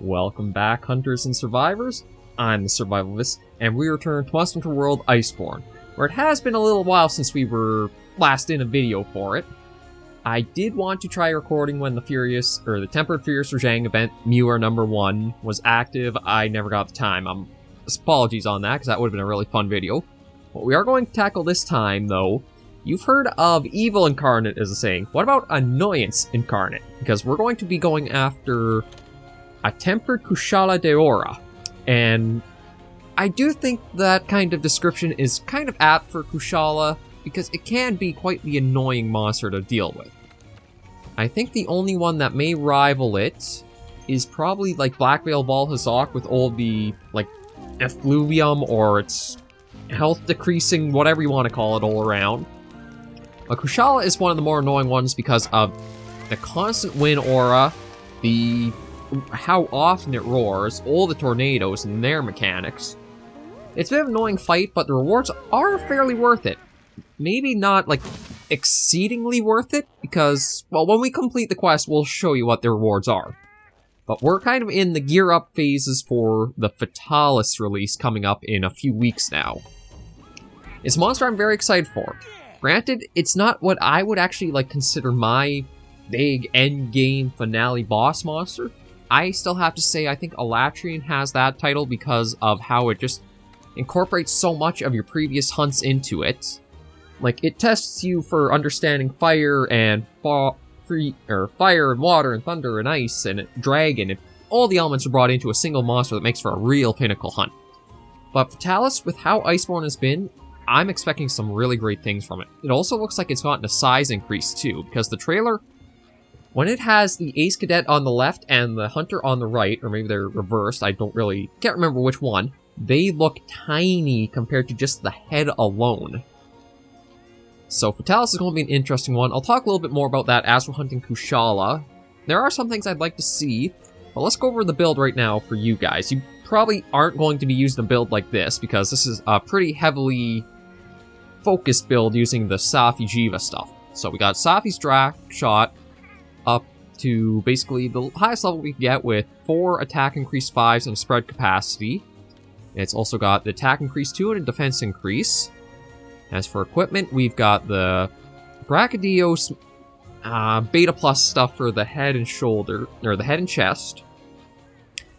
Welcome back, hunters and survivors. I'm the SurvivalVis, and we return to monsterhunterworld Iceborne, where it has been a little while since we were last in a video for it. I did want to try recording when the Tempered Furious Rajang event, Muir #1, was active. I never got the time. Apologies on that, because that would have been a really fun video. What we are going to tackle this time, though, you've heard of Evil Incarnate as a saying. What about Annoyance Incarnate? Because we're going to be going after a Tempered Kushala Daora. And I do think that kind of description is kind of apt for Kushala, because it can be quite the annoying monster to deal with. I think the only one that may rival it is probably like Blackveil Valhazak with all the like effluvium or its health decreasing, whatever you want to call it, all around. But Kushala is one of the more annoying ones because of the constant wind aura, how often it roars, all the tornadoes and their mechanics. It's a bit of an annoying fight, but the rewards are fairly worth it. Maybe not, like, exceedingly worth it, because, well, when we complete the quest, we'll show you what the rewards are. But we're kind of in the gear-up phases for the Fatalis release coming up in a few weeks now. It's a monster I'm very excited for. Granted, it's not what I would actually, like, consider my big endgame finale boss monster. I still have to say I think Elatrian has that title because of how it just incorporates so much of your previous hunts into it. Like, it tests you for understanding fire and fire and water and thunder and ice and dragon, and all the elements are brought into a single monster that makes for a real pinnacle hunt. But Fatalis, with how Iceborne has been, I'm expecting some really great things from it. It also looks like it's gotten a size increase too, because the trailer, when it has the Ace Cadet on the left and the Hunter on the right, or maybe they're reversed, can't remember which one, they look tiny compared to just the head alone. So Fatalis is going to be an interesting one. I'll talk a little bit more about that as we're hunting Kushala. There are some things I'd like to see, but let's go over the build right now for you guys. You probably aren't going to be using a build like this, because this is a pretty heavily focused build using the Safi Jiva stuff. So we got Safi's Drac Shot up to basically the highest level we can get with 4 attack increase 5s and a spread capacity. It's also got the attack increase 2 and a defense increase. As for equipment, we've got the Brachydios Beta Plus stuff for the head and shoulder, or the head and chest.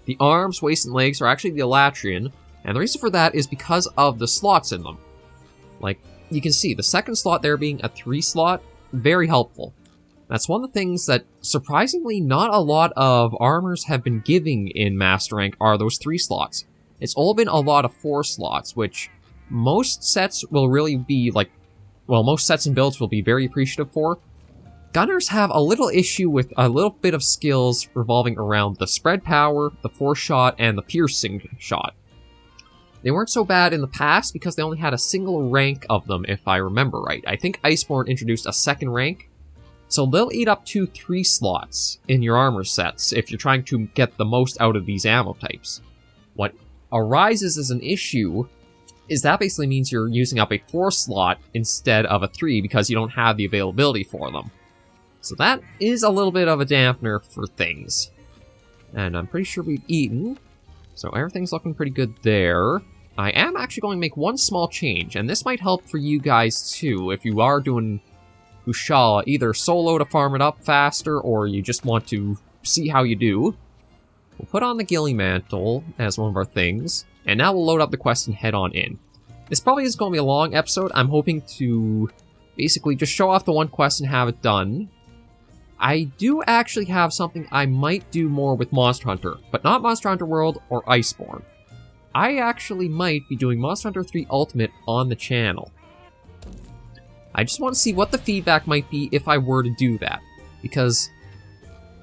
The arms, waist, and legs are actually the Elatrian, and the reason for that is because of the slots in them. Like, you can see, the second slot there being a 3 slot, very helpful. That's one of the things that, surprisingly, not a lot of armors have been giving in Master Rank are those 3 slots. It's all been a lot of 4 slots, which most sets will really be most sets and builds will be very appreciative for. Gunners have a little issue with a little bit of skills revolving around the spread power, the force shot, and the piercing shot. They weren't so bad in the past because they only had a single rank of them, if I remember right. I think Iceborne introduced a second rank, so they'll eat up to 3 slots in your armor sets if you're trying to get the most out of these ammo types. What arises as an issue is that basically means you're using up a 4 slot instead of a 3 because you don't have the availability for them. So that is a little bit of a dampener for things. And I'm pretty sure we've eaten, so everything's looking pretty good there. I am actually going to make one small change, and this might help for you guys too if you are doing Kushala, either solo to farm it up faster, or you just want to see how you do. We'll put on the Ghillie Mantle as one of our things, and now we'll load up the quest and head on in. This probably is going to be a long episode. I'm hoping to basically just show off the one quest and have it done. I do actually have something I might do more with Monster Hunter, but not Monster Hunter World or Iceborne. I actually might be doing Monster Hunter 3 Ultimate on the channel. I just want to see what the feedback might be if I were to do that, because,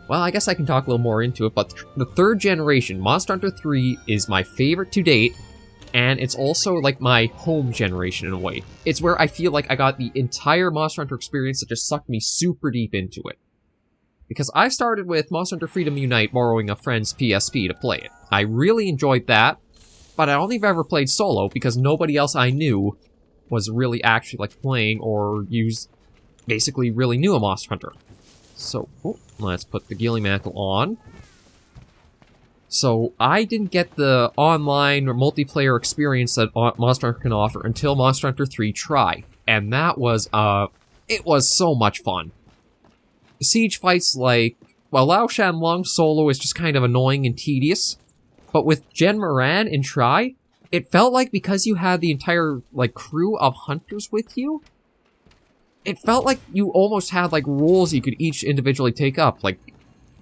well, I guess I can talk a little more into it, but the 3rd generation, Monster Hunter 3, is my favorite to date, and it's also like my home generation in a way. It's where I feel like I got the entire Monster Hunter experience that just sucked me super deep into it. Because I started with Monster Hunter Freedom Unite borrowing a friend's PSP to play it. I really enjoyed that, but I don't think I've ever played solo because nobody else I knew was really actually like playing or basically really knew a Monster Hunter. So, let's put the Ghillie Mantle on. So I didn't get the online or multiplayer experience that Monster Hunter can offer until Monster Hunter 3 Try. And that was, it was so much fun. Siege fights like, well, Lao Shanlong solo is just kind of annoying and tedious. But with Jen Moran in Try, it felt like because you had the entire, like, crew of hunters with you, it felt like you almost had, like, roles you could each individually take up. Like,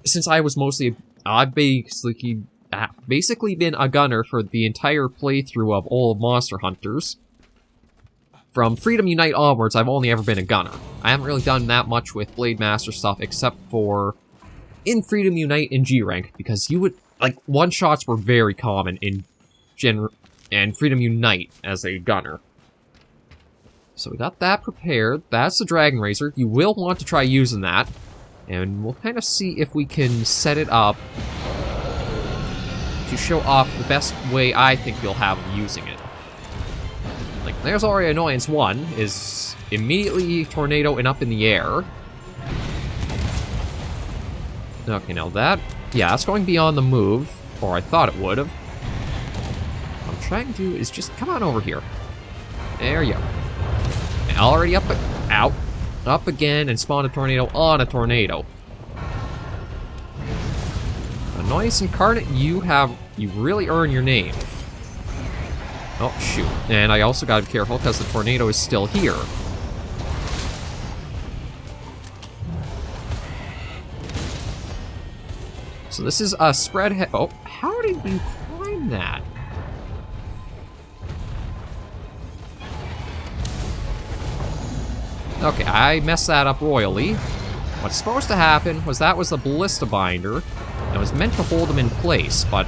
since I was mostly, I've basically been a gunner for the entire playthrough of all of Monster Hunters. From Freedom Unite onwards, I've only ever been a gunner. I haven't really done that much with Blade Master stuff, except for in Freedom Unite and G-Rank, because you would, like, one-shots were very common in and Freedom Unite as a gunner. So we got that prepared. That's the Dragonrazer. You will want to try using that. And we'll kind of see if we can set it up to show off the best way I think you'll have of using it. Like, there's already Annoyance 1, is immediately tornado and up in the air. Okay, now that, yeah, that's going beyond the move, or I thought it would have. What I'm trying to do is just come on over here. There you go. And already up, out. Up again and spawn a tornado on a tornado. Annoyance Incarnate, you really earn your name. Oh, shoot. And I also gotta be careful because the tornado is still here. So this is a spread head. Oh, how did you climb that? Okay, I messed that up royally. What's supposed to happen was that was the ballista binder. It was meant to hold him in place, but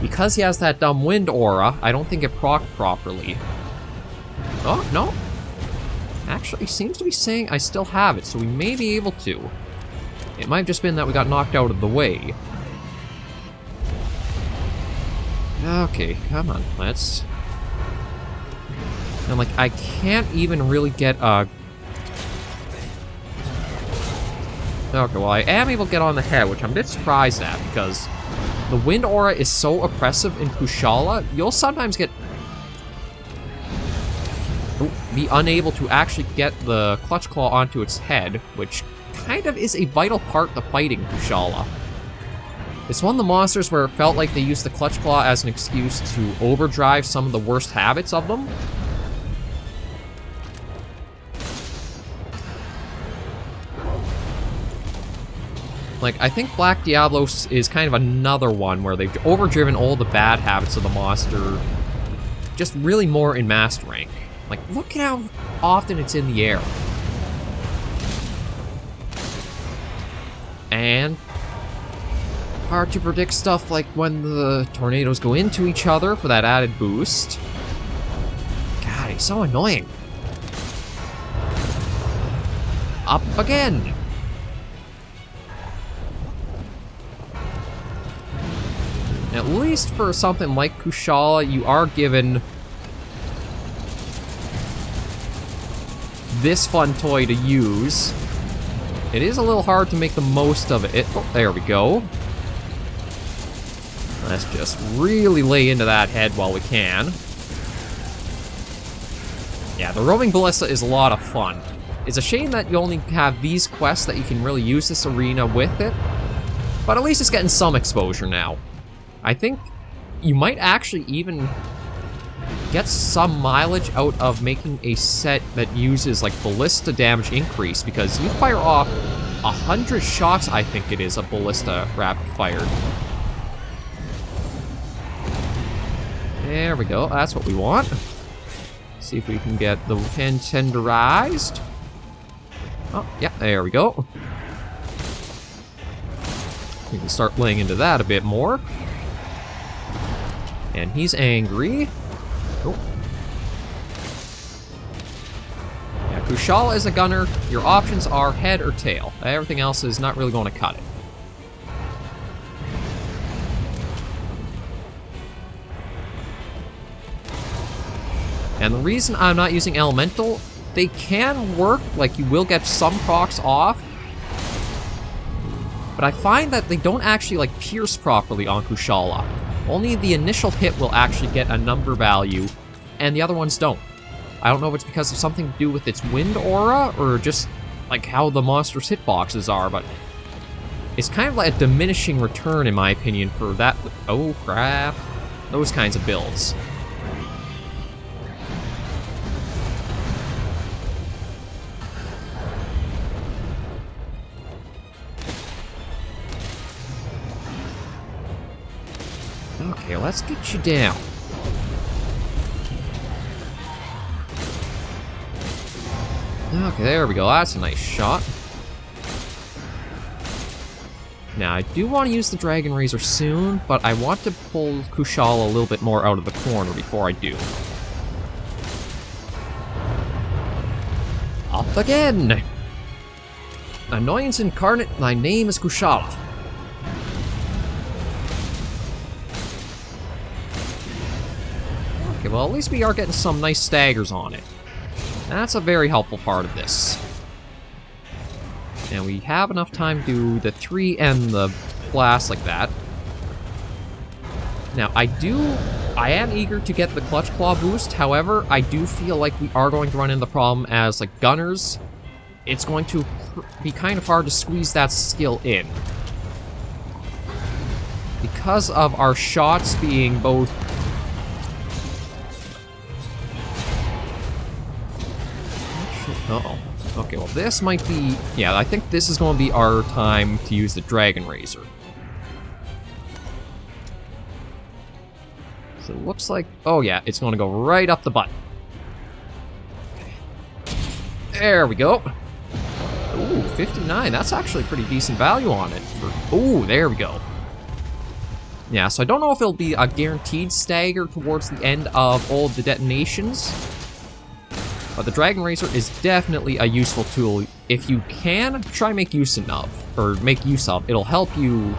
because he has that dumb wind aura, I don't think it procced properly. Oh, no. Actually, he seems to be saying I still have it, so we may be able to. It might have just been that we got knocked out of the way. Okay, come on, let's... And, like, I can't even really get a... Okay, well, I am able to get on the head, which I'm a bit surprised at, because the wind aura is so oppressive in Kushala, you'll sometimes get... be unable to actually get the clutch claw onto its head, which kind of is a vital part to fighting Kushala. It's one of the monsters where it felt like they used the clutch claw as an excuse to overdrive some of the worst habits of them. Like, I think Black Diablos is kind of another one where they've overdriven all the bad habits of the monster, just really more in Master Rank. Like, look at how often it's in the air. And hard to predict stuff like when the tornadoes go into each other for that added boost. God, he's so annoying. Up again. At least for something like Kushala, you are given this fun toy to use. It is a little hard to make the most of it. Oh, there we go. Let's just really lay into that head while we can. Yeah, the roaming ballista is a lot of fun. It's a shame that you only have these quests that you can really use this arena with it, but at least it's getting some exposure now. I think you might actually even get some mileage out of making a set that uses like ballista damage increase, because you fire off 100 shots, I think it is, of ballista rapid fired. There we go, that's what we want. See if we can get the pin tenderized. Oh, yeah, there we go. We can start laying into that a bit more. And he's angry. Oh. Yeah, Kushala is a gunner. Your options are head or tail. Everything else is not really going to cut it. And the reason I'm not using Elemental, they can work, like you will get some procs off. but I find that they don't actually, like, pierce properly on Kushala. Only the initial hit will actually get a number value, and the other ones don't. I don't know if it's because of something to do with its wind aura, or just, like, how the monster's hitboxes are, but it's kind of like a diminishing return, in my opinion, for that. Oh, crap. Those kinds of builds. Okay, let's get you down. Okay, there we go. That's a nice shot. Now, I do want to use the Dragonrazer soon, but I want to pull Kushala a little bit more out of the corner before I do. Up again! Annoyance Incarnate, my name is Kushala. Okay, well, at least we are getting some nice staggers on it. That's a very helpful part of this. And we have enough time to do the 3 and the blast like that. Now, I am eager to get the Clutch Claw boost, however, I do feel like we are going to run into the problem as, like, gunners. It's going to be kind of hard to squeeze that skill in. Because of our shots being both... Uh-oh. Okay, well this might be... Yeah, I think this is going to be our time to use the Dragonrazer. So it looks like... Oh yeah, it's going to go right up the butt. Okay. There we go. Ooh, 59. That's actually pretty decent value on it. Ooh, there we go. Yeah, so I don't know if it'll be a guaranteed stagger towards the end of all of the detonations. But the Dragonrazer is definitely a useful tool. If you can, try and make use of. It'll help you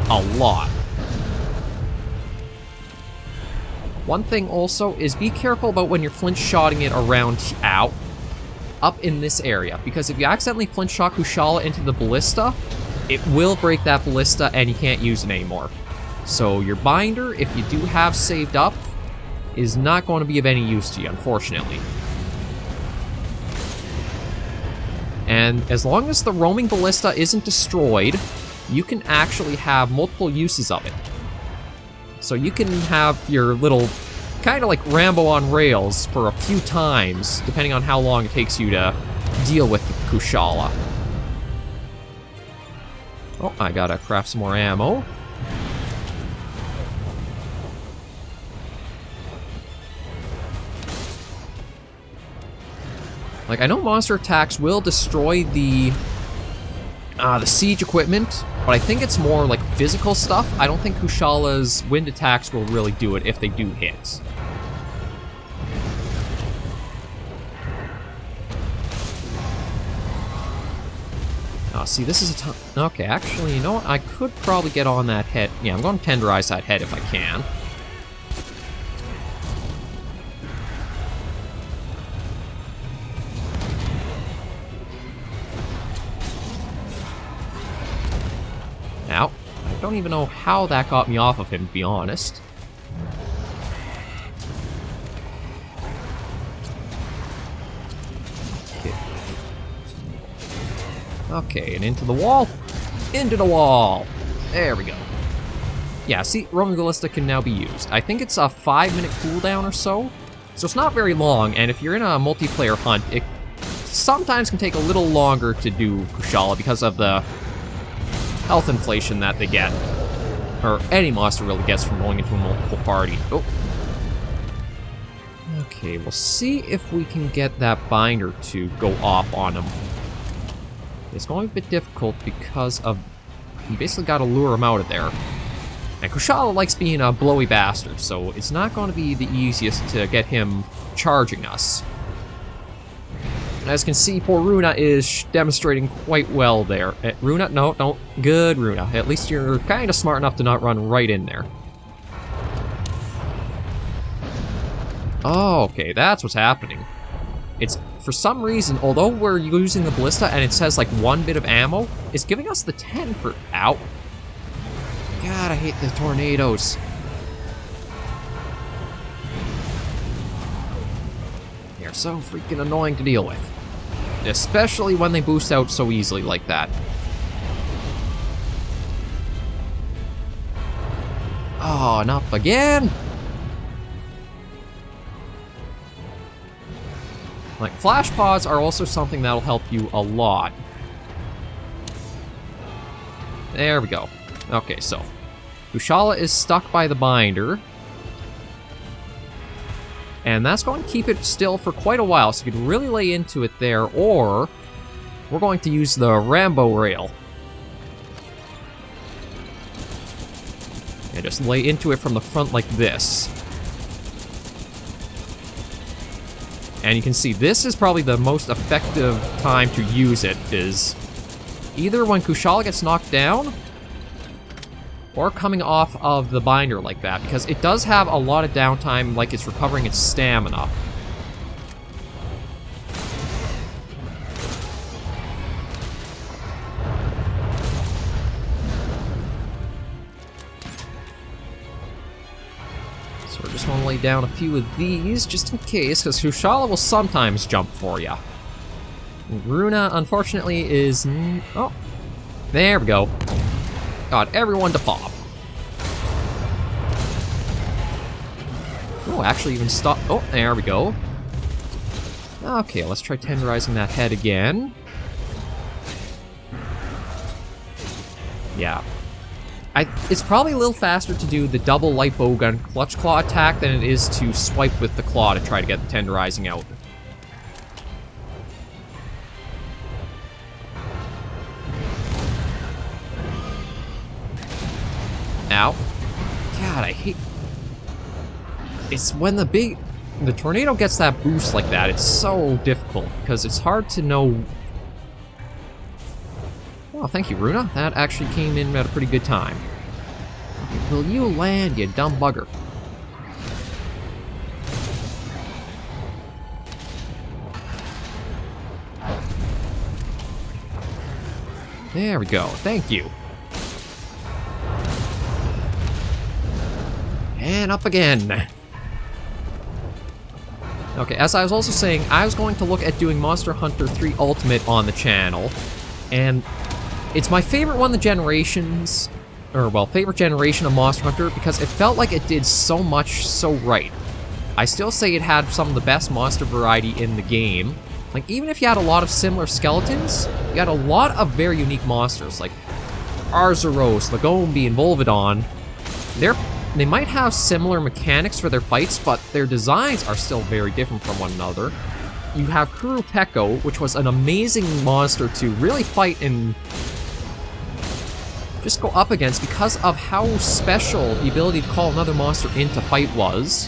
a lot. One thing also is be careful about when you're flinch-shotting it around up in this area. Because if you accidentally flinch-shot Kushala into the ballista, it will break that ballista and you can't use it anymore. So your binder, if you do have saved up, is not going to be of any use to you, unfortunately. And as long as the roaming ballista isn't destroyed, you can actually have multiple uses of it. So you can have your little, kind of like Rambo on rails for a few times, depending on how long it takes you to deal with the Kushala. Oh, I gotta craft some more ammo. Like, I know monster attacks will destroy the siege equipment, but I think it's more like physical stuff. I don't think Kushala's wind attacks will really do it if they do hit. Oh, see, this is a time... Okay, actually, you know what? I could probably get on that head. Yeah, I'm going to tenderize that head if I can. Now, I don't even know how that got me off of him, to be honest. Okay, and into the wall. Into the wall. There we go. Yeah, see, roaming ballista can now be used. I think it's a 5-minute cooldown or so. So it's not very long, and if you're in a multiplayer hunt, it sometimes can take a little longer to do Kushala because of the health inflation that they get. Or any monster really gets from going into a multiple party. Oh. Okay, we'll see if we can get that binder to go off on him. It's going to be a bit difficult because of... You basically gotta lure him out of there. And Kushala likes being a blowy bastard, so it's not going to be the easiest to get him charging us. As you can see, poor Runa is demonstrating quite well there. Runa? No, don't. Good, Runa. At least you're kind of smart enough to not run right in there. For for some reason, although we're using the ballista and it says like 1 bit of ammo, it's giving us the 10 for... Ow. God, I hate the tornadoes. They're so freaking annoying to deal with. Especially when they boost out so easily like that. Oh, not again! Like, flash pods are also something that'll help you a lot. There we go. Okay, so Kushala is stuck by the binder. And that's going to keep it still for quite a while, so you can really lay into it there, or we're going to use the Rambo rail. And just lay into it from the front like this. And you can see this is probably the most effective time to use it, is either when Kushala gets knocked down, or coming off of the binder like that, because it does have a lot of downtime, like it's recovering its stamina. So we're just going to lay down a few of these, just in case, because Kushala will sometimes jump for you. Runa, unfortunately, is... Oh, there we go. Got everyone to pop. Oh, actually even stop. Oh, there we go. Okay, let's try tenderizing that head again. Yeah. It's probably a little faster to do the double light bowgun clutch claw attack than it is to swipe with the claw to try to get the tenderizing out. Ow. God, I hate... It's when the tornado gets that boost like that, it's so difficult, because it's hard to know... Oh, thank you, Runa. That actually came in at a pretty good time. Will you land, you dumb bugger? There we go. Thank you. And up again. Okay, as I was also saying, I was going to look at doing Monster Hunter 3 Ultimate on the channel, and it's my favorite one of the generations, or well, favorite generation of Monster Hunter, because it felt like it did so much so right. I still say it had some of the best monster variety in the game. Like, even if you had a lot of similar skeletons, you had a lot of very unique monsters, like Arzuros, Lagombi, and Volvidon. They might have similar mechanics for their fights, but their designs are still very different from one another. You have Kuru Peko, which was an amazing monster to really fight and just go up against because of how special the ability to call another monster into fight was.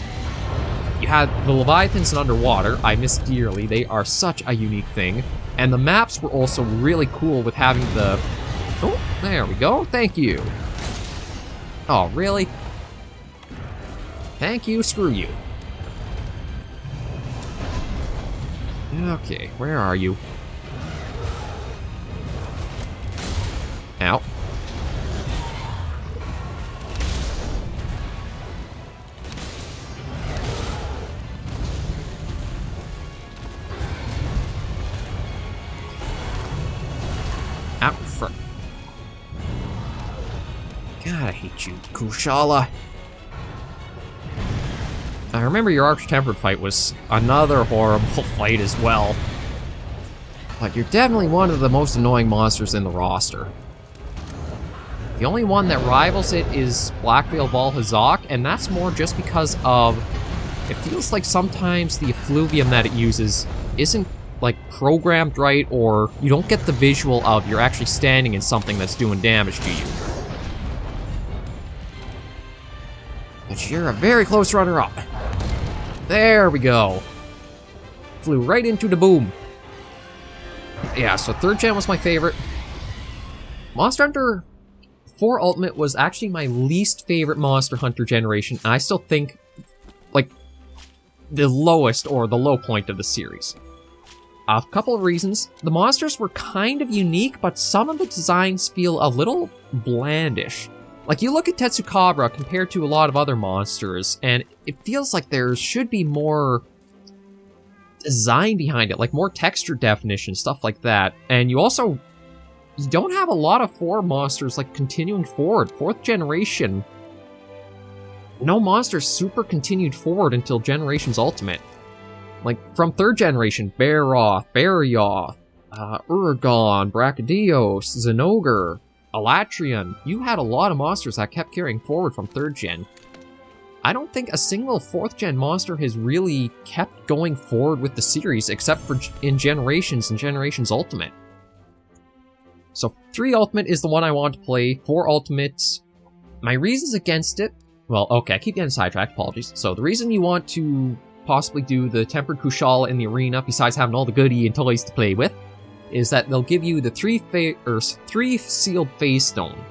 You had the Leviathans in Underwater, I miss dearly, they are such a unique thing. And the maps were also really cool with having the... Oh, there we go, thank you. Oh, really? Thank you, screw you. Okay, where are you? Ow. Out in front. God, I hate you, Kushala. I remember your Arch-Tempered fight was another horrible fight as well. But you're definitely one of the most annoying monsters in the roster. The only one that rivals it is Blackveil Valhazak, and that's more just because of... It feels like sometimes the effluvium that it uses isn't, like, programmed right, or you don't get the visual of you're actually standing in something that's doing damage to you. But you're a very close runner-up. There we go. Flew right into the boom. Yeah, so 3rd gen was my favorite. Monster Hunter 4 Ultimate was actually my least favorite Monster Hunter generation. I still think, like, the lowest or the low point of the series. A couple of reasons. The monsters were kind of unique, but some of the designs feel a little blandish. Like, you look at Tetsukabra compared to a lot of other monsters, and it feels like there should be more design behind it, like more texture definition, stuff like that. And you don't have a lot of 4 monsters, like, continuing forward. 4th generation, no monsters super continued forward until Generations Ultimate. Like, from 3rd generation, Baroth, Barioth, Uragon, Brachydios, Zinogre, Alatrion. You had a lot of monsters that kept carrying forward from 3rd gen. I don't think a single 4th gen monster has really kept going forward with the series, except for in Generations and Generations Ultimate. So 3 Ultimate is the one I want to play. 4 Ultimates. My reasons against it... Well, okay, I keep getting sidetracked, apologies. So the reason you want to possibly do the Tempered Kushala in the arena, besides having all the goodie and toys to play with, is that they'll give you the 3 sealed Phase Stone.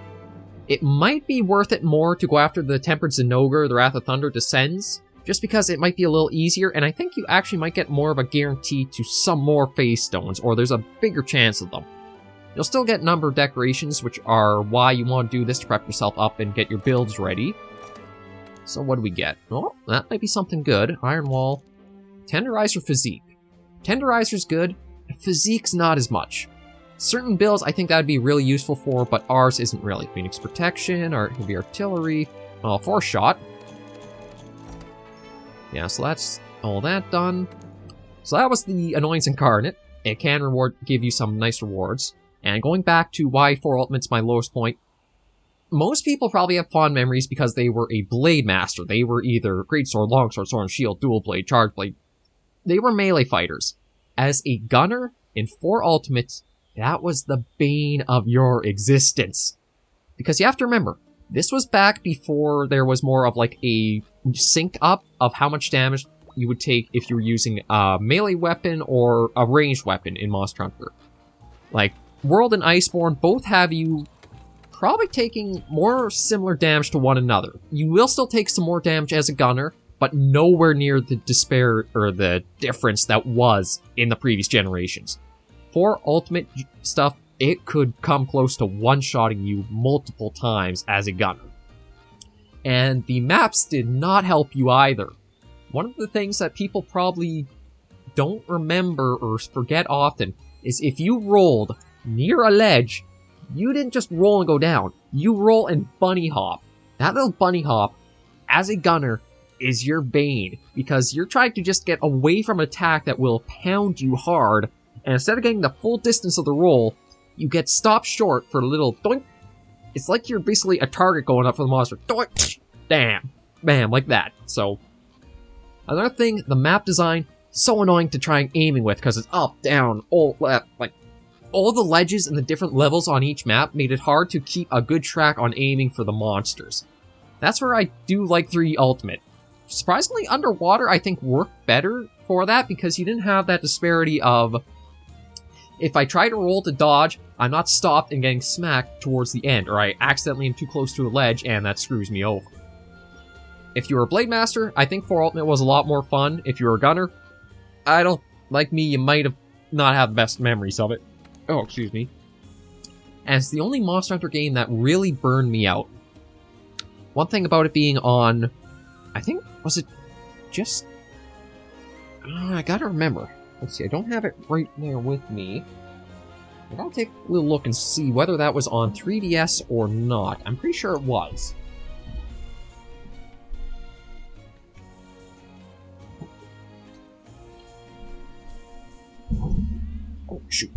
It might be worth it more to go after the Tempered Zinogre, the Wrath of Thunder Descends, just because it might be a little easier, and I think you actually might get more of a guarantee to some more Phase Stones, or there's a bigger chance of them. You'll still get a number of decorations, which are why you want to do this to prep yourself up and get your builds ready. So what do we get? Oh, that might be something good. Iron Wall. Tenderizer Physique. Tenderizer's good. Physique's not as much. Certain builds I think that would be really useful for, but ours isn't really. Phoenix Protection, or Heavy Artillery. Well, 4 Shot. Yeah, so that's all that done. So that was the Annoyance Incarnate. It can give you some nice rewards. And going back to why 4 Ultimate's my lowest point, most people probably have fond memories because they were a Blade Master. They were either Greatsword, Longsword, Sword and Shield, Dual Blade, Charge Blade. They were melee fighters. As a gunner in 4 Ultimates, that was the bane of your existence. Because you have to remember, this was back before there was more of like a sync up of how much damage you would take if you were using a melee weapon or a ranged weapon in Monster Hunter. Like, World and Iceborne both have you probably taking more similar damage to one another. You will still take some more damage as a gunner, but nowhere near the despair or the difference that was in the previous generations. For Ultimate stuff, it could come close to one-shotting you multiple times as a gunner. And the maps did not help you either. One of the things that people probably don't remember or forget often is if you rolled near a ledge, you didn't just roll and go down. You roll and bunny hop. That little bunny hop, as a gunner, is your bane, because you're trying to just get away from an attack that will pound you hard, and instead of getting the full distance of the roll, you get stopped short for a little doink. It's like you're basically a target going up for the monster. Doink! Damn! Bam! Like that. So, another thing, the map design, so annoying to try aiming with, because it's up, down, all left, like, all the ledges and the different levels on each map made it hard to keep a good track on aiming for the monsters. That's where I do like 3 Ultimate. Surprisingly, Underwater I think worked better for that, because you didn't have that disparity of, if I try to roll to dodge, I'm not stopped and getting smacked towards the end, or I accidentally am too close to a ledge and that screws me over. If you were a Blade Master, I think 4 Ultimate was a lot more fun. If you were a gunner, like me, you might have not had the best memories of it. Oh, excuse me. And it's the only Monster Hunter game that really burned me out. One thing about it being on, I think, was it just... I gotta remember. Let's see, I don't have it right there with me. I gotta take a little look and see whether that was on 3DS or not. I'm pretty sure it was. Oh, shoot.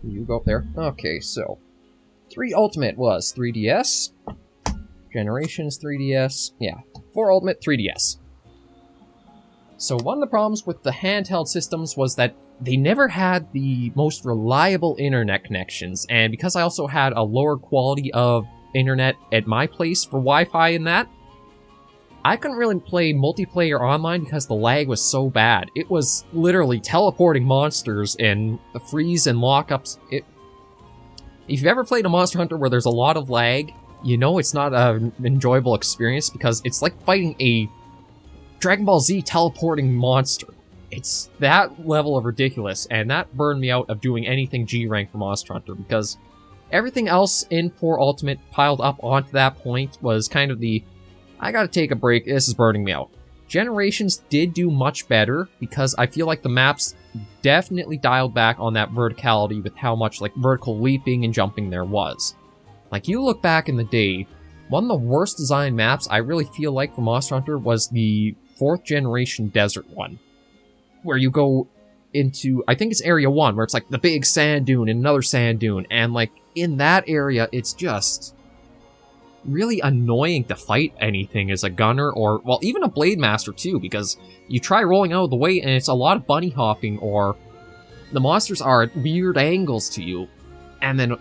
You go up there. Okay, so 3 Ultimate was 3DS. Generations 3DS. Yeah, 4 Ultimate 3DS. So one of the problems with the handheld systems was that they never had the most reliable internet connections, and because I also had a lower quality of internet at my place for Wi-Fi and that, I couldn't really play multiplayer online because the lag was so bad. It was literally teleporting monsters and the freeze and lockups. If you've ever played a Monster Hunter where there's a lot of lag, you know it's not an enjoyable experience, because it's like fighting a Dragon Ball Z teleporting monster. It's that level of ridiculous, and that burned me out of doing anything G rank for Monster Hunter, because everything else in 4 Ultimate piled up onto that point was kind of the, I gotta take a break, this is burning me out. Generations did do much better, because I feel like the maps definitely dialed back on that verticality with how much like vertical leaping and jumping there was. Like, you look back in the day, one of the worst designed maps I really feel like for Monster Hunter was the 4th generation desert one, where you go into, I think it's area 1, where it's like the big sand dune and another sand dune, and like in that area it's just really annoying to fight anything as a gunner, or well, even a blade master too, because you try rolling out of the way and it's a lot of bunny hopping, or the monsters are at weird angles to you. And then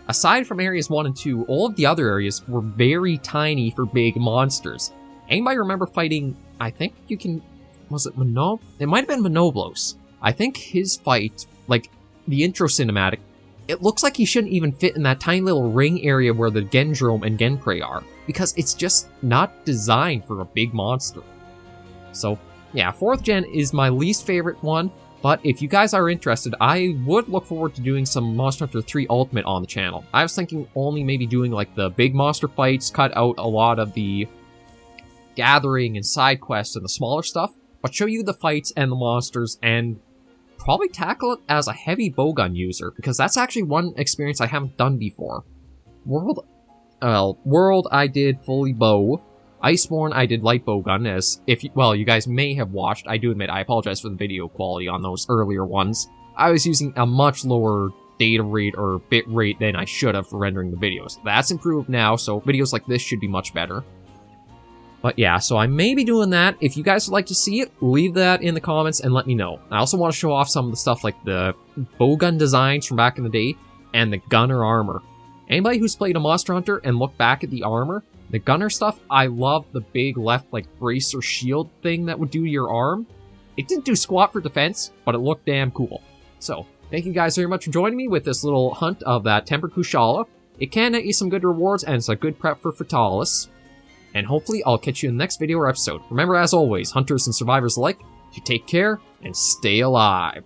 aside from areas 1 and 2, all of the other areas were very tiny for big monsters. Anybody remember fighting, I think you can, was it Monob? It might have been Monoblos. I think his fight, like the intro cinematic, it looks like he shouldn't even fit in that tiny little ring area where the Gendrome and Genprey are, because it's just not designed for a big monster. So yeah, 4th gen is my least favorite one, but if you guys are interested, I would look forward to doing some Monster Hunter 3 Ultimate on the channel. I was thinking only maybe doing like the big monster fights, cut out a lot of the gathering and side quests and the smaller stuff, but show you the fights and the monsters, and probably tackle it as a heavy bowgun user, because that's actually one experience I haven't done before. World I did fully bow. Iceborne I did light bowgun, as if you, well, you guys may have watched. I do admit, I apologize for the video quality on those earlier ones. I was using a much lower data rate or bit rate than I should have for rendering the videos. That's improved now, so videos like this should be much better. But yeah, so I may be doing that. If you guys would like to see it, leave that in the comments and let me know. I also want to show off some of the stuff like the bowgun designs from back in the day and the gunner armor. Anybody who's played a Monster Hunter and look back at the armor, the gunner stuff, I love the big left like brace or shield thing that would do to your arm. It didn't do squat for defense, but it looked damn cool. So, thank you guys very much for joining me with this little hunt of that Tempered Kushala. It can net you some good rewards, and it's a good prep for Fatalis. And hopefully I'll catch you in the next video or episode. Remember, as always, hunters and survivors alike, you take care and stay alive.